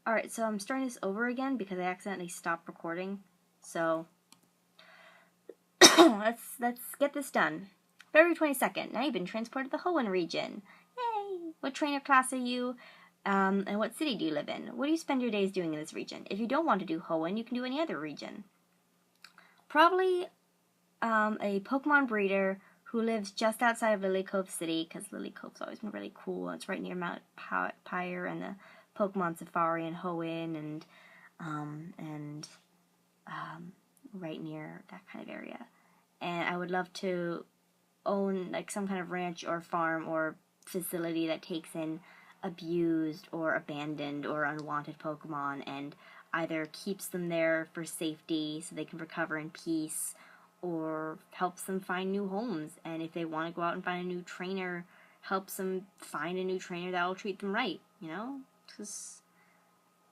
Alright, so I'm starting this over again because I accidentally stopped recording. So, let's get this done. February 22nd. Now you've been transported to the Hoenn region. Yay! What trainer class are you? And what city do you live in? What do you spend your days doing in this region? If you don't want to do Hoenn, you can do any other region. Probably a Pokemon breeder who lives just outside of Lilycove City, because Lilycove's always been really cool. It's right near Mount Pyre and the Pokemon Safari in Hoenn, and right near that kind of area. And I would love to own like some kind of ranch or farm or facility that takes in abused or abandoned or unwanted Pokemon and either keeps them there for safety so they can recover in peace, or helps them find new homes. And if they want to go out and find a new trainer, helps them find a new trainer that will treat them right, you know? Because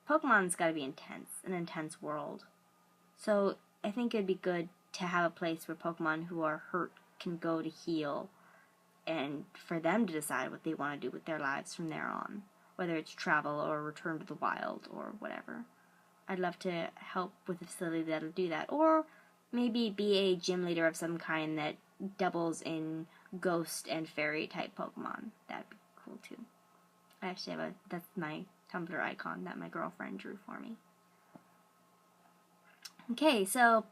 Pokemon's got to be intense, an intense world. So I think it'd be good to have a place where Pokemon who are hurt can go to heal, and for them to decide what they want to do with their lives from there on, whether it's travel or return to the wild or whatever. I'd love to help with a facility that'll do that, or maybe be a gym leader of some kind that doubles in ghost and fairy type Pokemon. That'd be cool too. I actually have that's my Tumblr icon that my girlfriend drew for me. Okay, so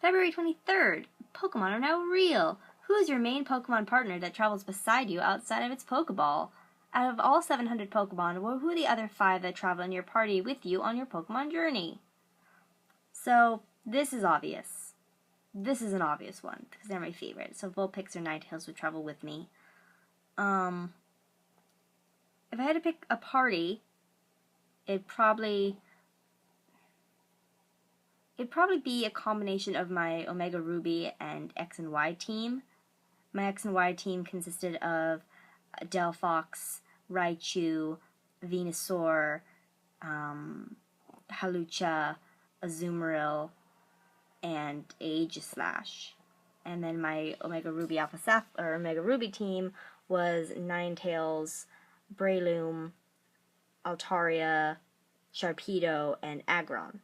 February 23rd, Pokemon are now real. Who is your main Pokemon partner that travels beside you outside of its Pokeball? Out of all 700 Pokemon, who are the other 5 that travel in your party with you on your Pokemon journey? So, this is obvious. This is an obvious one, because they're my favorite. So, Vulpix or Ninetales would travel with me. If I had to pick a party, it'd probably be a combination of my Omega Ruby and X and Y team. My X and Y team consisted of Delphox, Raichu, Venusaur, Hawlucha, Azumarill, and Aegislash. And then my Omega Ruby Omega Ruby team was Ninetales, Breloom, Altaria, Sharpedo, and Aggron,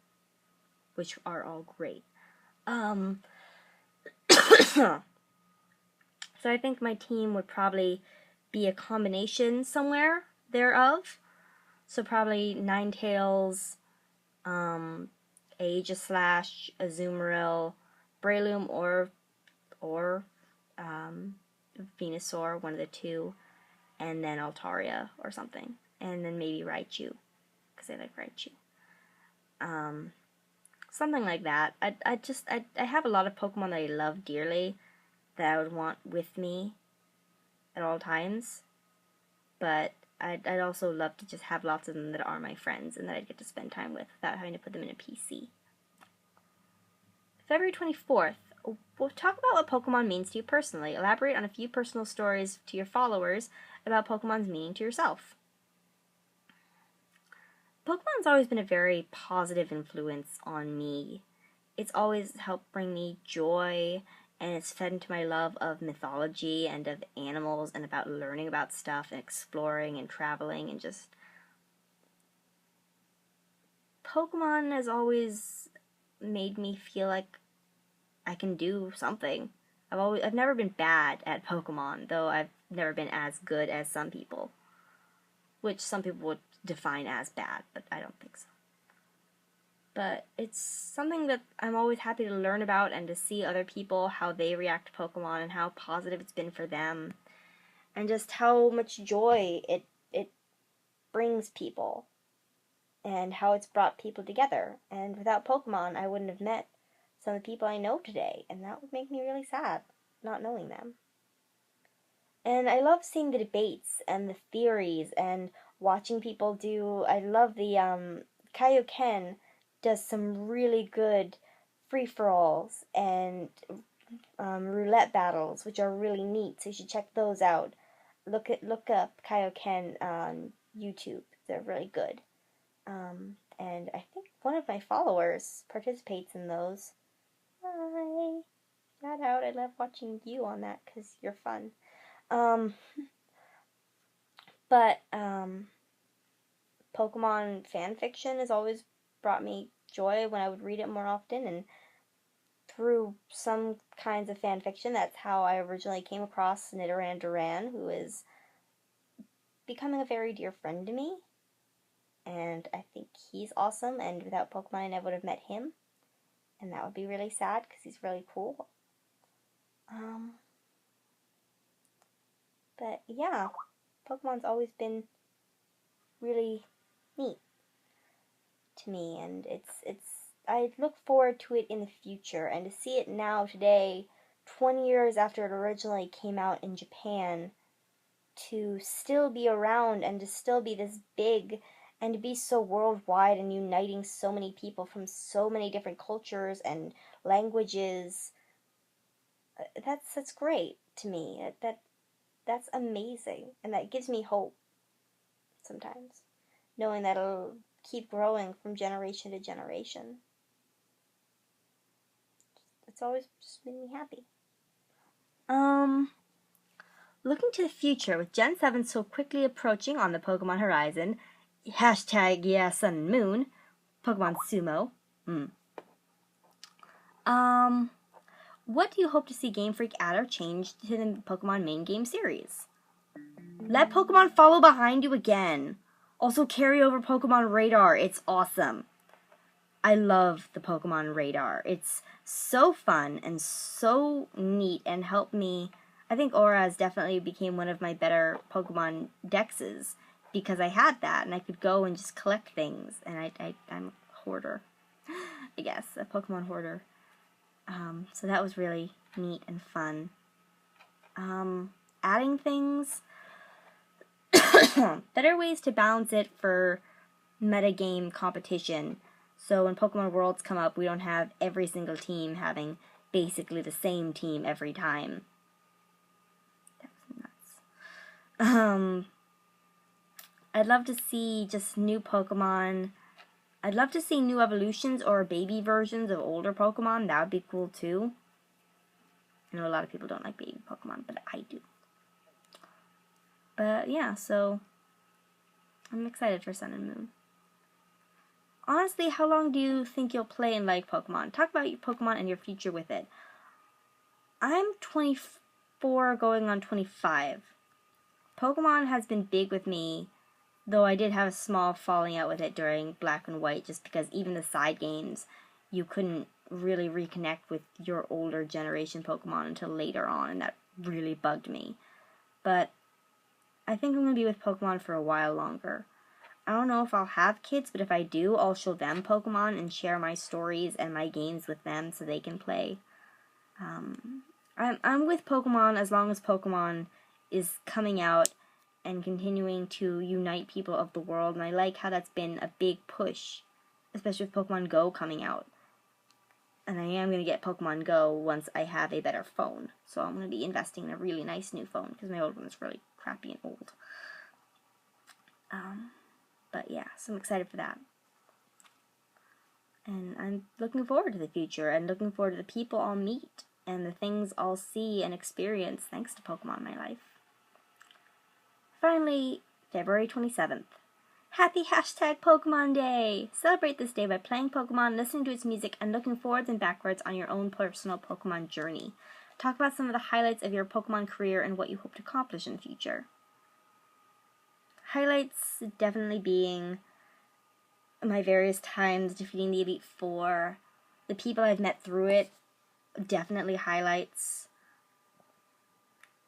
which are all great. So I think my team would probably be a combination somewhere thereof. So probably Ninetales, Aegislash, Azumarill, Breloom, or Venusaur, one of the two, and then Altaria or something, and then maybe Raichu, because I like Raichu. Something like that. I have a lot of Pokemon that I love dearly that I would want with me at all times, but I'd also love to just have lots of them that are my friends and that I'd get to spend time with without having to put them in a PC. February 24th. We'll talk about what Pokemon means to you personally. Elaborate on a few personal stories to your followers about Pokemon's meaning to yourself. Pokemon's always been a very positive influence on me. It's always helped bring me joy, and it's fed into my love of mythology and of animals and about learning about stuff and exploring and traveling and just... Pokemon has always made me feel like I can do something. I've never been bad at Pokemon, though I've never been as good as some people, which some people would define as bad, but I don't think so. But it's something that I'm always happy to learn about and to see other people, how they react to Pokemon and how positive it's been for them, and just how much joy it brings people and how it's brought people together. And without Pokemon, I wouldn't have met some of the people I know today, and that would make me really sad, not knowing them. And I love seeing the debates and the theories and watching people do... I love the, Kaioken does some really good free-for-alls and roulette battles, which are really neat, so you should check those out. Look up Kaioken on YouTube. They're really good. And I think one of my followers participates in those. Hi! Shout out, I love watching you on that, because you're fun. Pokemon fan fiction has always brought me joy when I would read it more often, and through some kinds of fan fiction, that's how I originally came across Nidoran Duran, who is becoming a very dear friend to me, and I think he's awesome, and without Pokemon I never would have met him, and that would be really sad because he's really cool. But yeah, Pokemon's always been really neat to me, and I look forward to it in the future, and to see it now today, 20 years after it originally came out in Japan, to still be around and to still be this big and to be so worldwide and uniting so many people from so many different cultures and languages. That's great to me. That's amazing, and that gives me hope sometimes, knowing that it'll keep growing from generation to generation. It's always just made me happy. Looking to the future, with Gen 7 so quickly approaching on the Pokemon horizon, hashtag yeah sun and moon, Pokemon Sumo. What do you hope to see Game Freak add or change to the Pokemon main game series? Let Pokemon follow behind you again. Also carry over Pokemon Radar. It's awesome. I love the Pokemon Radar. It's so fun and so neat and helped me. I think Auras definitely became one of my better Pokemon dexes because I had that and I could go and just collect things. And I'm a hoarder, I guess, a Pokemon hoarder. So that was really neat and fun. Adding things, better ways to balance it for metagame competition. So when Pokemon Worlds come up, we don't have every single team having basically the same team every time. That's nuts. I'd love to see just new Pokemon. I'd love to see new evolutions or baby versions of older Pokemon. That would be cool too. I know a lot of people don't like baby Pokemon, but I do. But yeah, so I'm excited for Sun and Moon. Honestly, how long do you think you'll play and like Pokemon? Talk about your Pokemon and your future with it. I'm 24 going on 25. Pokemon has been big with me, though I did have a small falling out with it during Black and White, just because even the side games, you couldn't really reconnect with your older generation Pokemon until later on, and that really bugged me. But I think I'm going to be with Pokemon for a while longer. I don't know if I'll have kids, but if I do, I'll show them Pokemon and share my stories and my games with them so they can play. I'm with Pokemon as long as Pokemon is coming out and continuing to unite people of the world, and I like how that's been a big push, especially with Pokemon Go coming out. And I am going to get Pokemon Go once I have a better phone, so I'm going to be investing in a really nice new phone, because my old one is really crappy and old. But yeah, so I'm excited for that. And I'm looking forward to the future, and looking forward to the people I'll meet, and the things I'll see and experience thanks to Pokemon in my life. Finally, February 27th. Happy hashtag Pokemon Day! Celebrate this day by playing Pokemon, listening to its music, and looking forwards and backwards on your own personal Pokemon journey. Talk about some of the highlights of your Pokemon career and what you hope to accomplish in the future. Highlights definitely being my various times defeating the Elite Four. The people I've met through it, definitely highlights.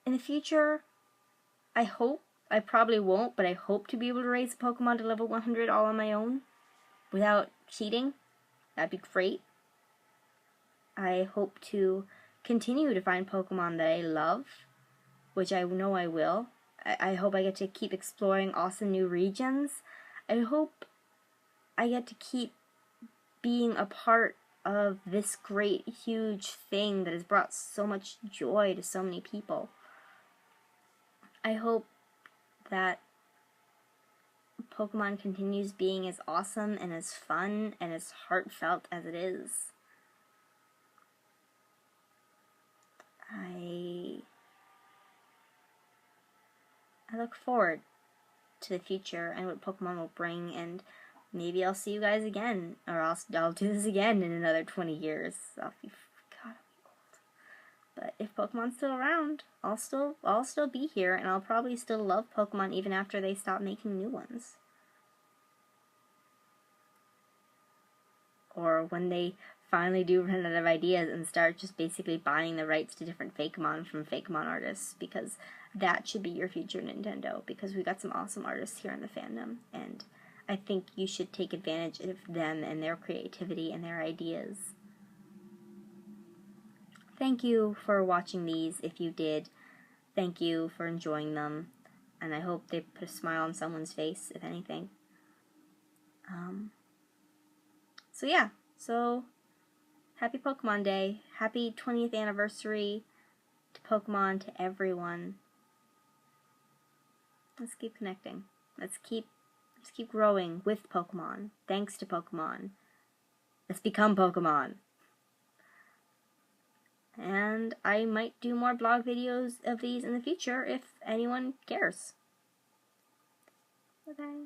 In the future, I probably won't, but I hope to be able to raise a Pokemon to level 100 all on my own without cheating. That'd be great. I hope to continue to find Pokemon that I love, which I know I will. I hope I get to keep exploring awesome new regions. I hope I get to keep being a part of this great, huge thing that has brought so much joy to so many people. I hope that Pokemon continues being as awesome and as fun and as heartfelt as it is. I look forward to the future and what Pokemon will bring, and maybe I'll see you guys again, or I'll do this again in another 20 years. God, I'll be old. But if Pokemon's still around, I'll still be here, and I'll probably still love Pokemon even after they stop making new ones. Or when they finally do run out of ideas and start just basically buying the rights to different Fakemon from Fakemon artists, because that should be your future, Nintendo, because we got some awesome artists here in the fandom, and I think you should take advantage of them and their creativity and their ideas. Thank you for watching these, if you did. Thank you for enjoying them, and I hope they put a smile on someone's face, if anything. So yeah, happy Pokemon Day, happy 20th anniversary to Pokemon, to everyone. Let's keep connecting. Let's keep growing with Pokemon, thanks to Pokemon. Let's become Pokemon. And I might do more blog videos of these in the future if anyone cares. Bye-bye.